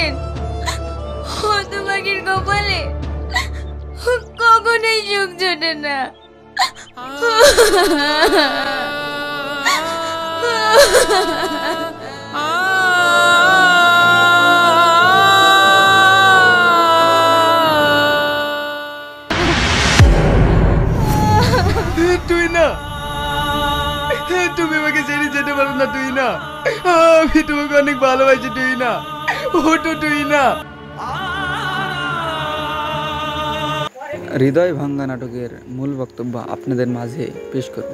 বলেছেন হতভাগীর কপালে কখনোই সুখ জোটে না। তুই না, তুমি আমাকে ছেড়ে যেতে পারো না। তুই না, আমি তোমাকে অনেক ভালোবাসি। তুই না, ওটো তুই না। হৃদয় ভাঙ্গা নাটকের মূল বক্তব্য আপনাদের মাঝে পেশ করব,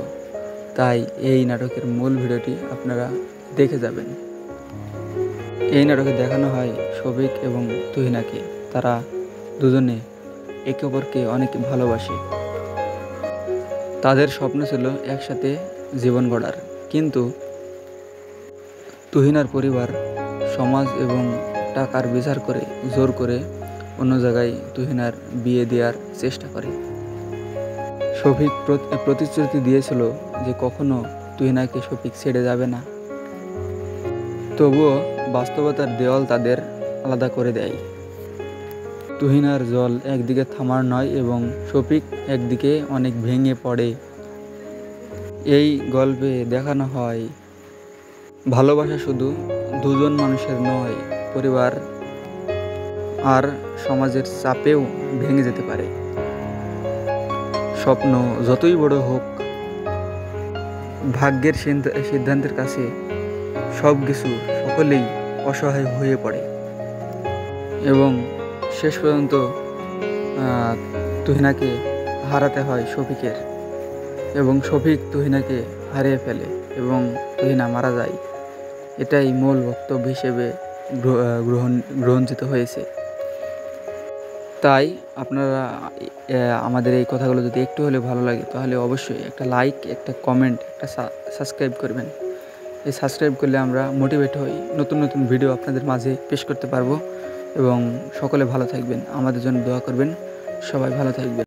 তাই এই নাটকের মূল ভিডিওটি আপনারা দেখে যাবেন। এই নাটকে দেখানো হয় শফিক এবং তুহিনাকে। তারা দুজনে একে অপরকে অনেক ভালোবাসে। তাদের স্বপ্ন ছিল একসাথে জীবন গড়ার, কিন্তু তুহিনার পরিবার, সমাজ এবং টাকার বিচার করে জোর করে অন্য জায়গায় তুহিনার বিয়ে দেওয়ার চেষ্টা করে। শফিক প্রতিশ্রুতি দিয়েছিল যে কখনো তুহিনাকে শফিক ছেড়ে যাবে না। তবুও বাস্তবতার দেওয়াল তাদের আলাদা করে দেয়। তুহিনার জল একদিকে থামার নয় এবং শফিক একদিকে অনেক ভেঙে পড়ে। এই গল্পে দেখানো হয় ভালোবাসা শুধু দুজন মানুষের নয়, পরিবার আর সমাজের চাপেও ভেঙে যেতে পারে। স্বপ্ন যতই বড় হোক, ভাগ্যের সিদ্ধান্তের কাছে সব কিছু সকলেই অসহায় হয়ে পড়ে এবং শেষ পর্যন্ত তুহিনাকে হারাতে হয় শফিকের, এবং শফিক তুহিনাকে হারিয়ে ফেলে এবং তুহিনা মারা যায়। এটাই মূল বক্তব্য হিসেবে গ্রহণযোগ্য হয়েছে। তাই আপনারা আমাদের এই কথাগুলো যদি একটু হলেও ভালো লাগে তাহলে অবশ্যই একটা লাইক, একটা কমেন্ট, একটা সাবস্ক্রাইব করবেন। এই সাবস্ক্রাইব করলে আমরা মোটিভেট হই, নতুন নতুন ভিডিও আপনাদের মাঝে পেশ করতে পারবো। এবং সকলে ভালো থাকবেন, আমাদের জন্য দোয়া করবেন। সবাই ভালো থাকবেন।